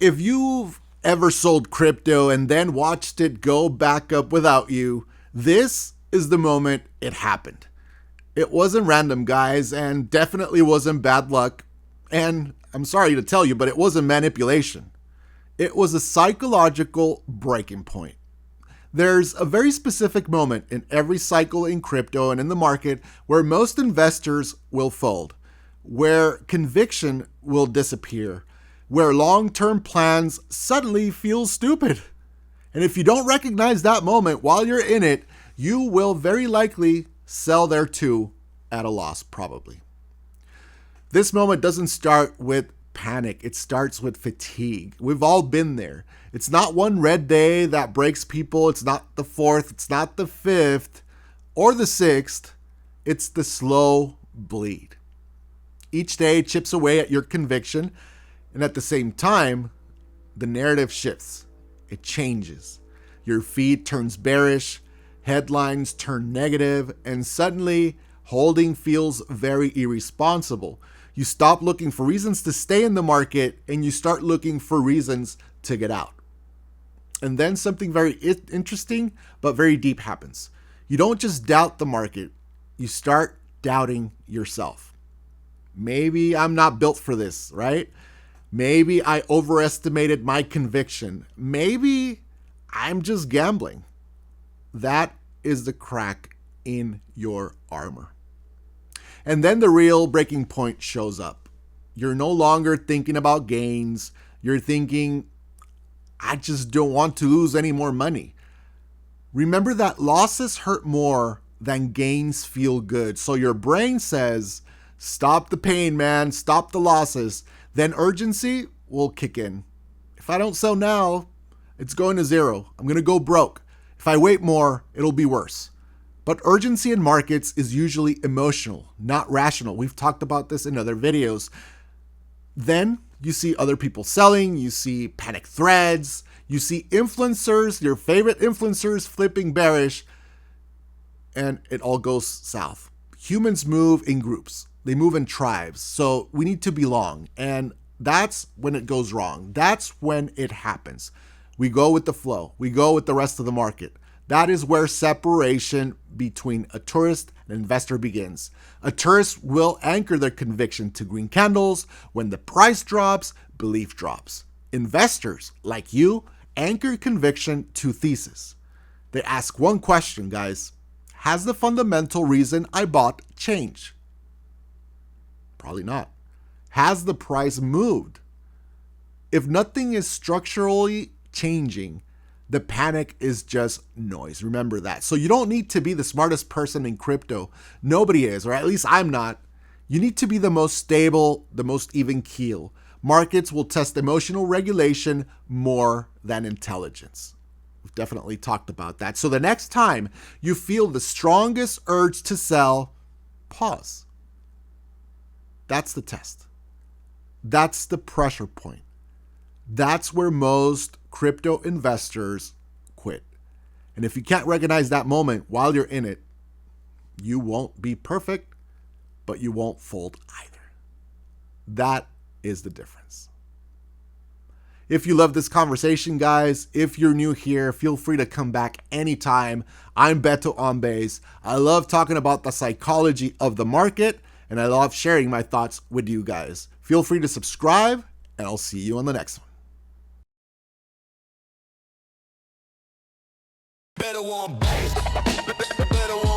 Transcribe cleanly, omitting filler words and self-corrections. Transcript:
If you've ever sold crypto and then watched it go back up without you, this is the moment it happened. It wasn't random, guys, and definitely wasn't bad luck. And I'm sorry to tell you, but it wasn't manipulation. It was a psychological breaking point. There's a very specific moment in every cycle in crypto and in the market where most investors will fold, where conviction will disappear, where long-term plans suddenly feel stupid. And if you don't recognize that moment while you're in it, you will very likely sell there too at a loss, probably. This moment doesn't start with panic. It starts with fatigue. We've all been there. It's not one red day that breaks people. It's not the fourth. It's not the fifth or the sixth. It's the slow bleed. Each day chips away at your conviction. And at the same time, the narrative shifts. It changes. Your feed turns bearish, headlines turn negative, and suddenly holding feels very irresponsible. You stop looking for reasons to stay in the market and you start looking for reasons to get out. And then something very interesting but very deep happens. You don't just doubt the market, you start doubting yourself. Maybe I'm not built for this, right? Maybe I overestimated my conviction. Maybe I'm just gambling. That is the crack in your armor. And then the real breaking point shows up. You're no longer thinking about gains. You're thinking, I just don't want to lose any more money. Remember that losses hurt more than gains feel good. So your brain says, stop the pain, man. Stop the losses. Then urgency will kick in. If I don't sell now, it's going to zero. I'm going to go broke. If I wait more, it'll be worse. But urgency in markets is usually emotional, not rational. We've talked about this in other videos. Then you see other people selling, you see panic threads, you see influencers, your favorite influencers flipping bearish, and it all goes south. Humans move in groups. They move in tribes. So we need to belong. And that's when it goes wrong. That's when it happens. We go with the flow. We go with the rest of the market. That is where separation between a tourist and investor begins. A tourist will anchor their conviction to green candles. When the price drops, belief drops. Investors, like you, anchor conviction to thesis. They ask one question, guys. Has the fundamental reason I bought changed? Probably not. Has the price moved? If nothing is structurally changing, the panic is just noise. Remember that. So you don't need to be the smartest person in crypto. Nobody is, or at least I'm not. You need to be the most stable, the most even keel. Markets will test emotional regulation more than intelligence. We've definitely talked about that. So the next time you feel the strongest urge to sell, pause. That's the test. That's the pressure point. That's where most crypto investors quit. And if you can't recognize that moment while you're in it, you won't be perfect, but you won't fold either. That is the difference. If you love this conversation, guys, if you're new here, feel free to come back anytime. I'm Beto on Base. I love talking about the psychology of the market, and I love sharing my thoughts with you guys. Feel free to subscribe, and I'll see you on the next one. Beto on base. Beto on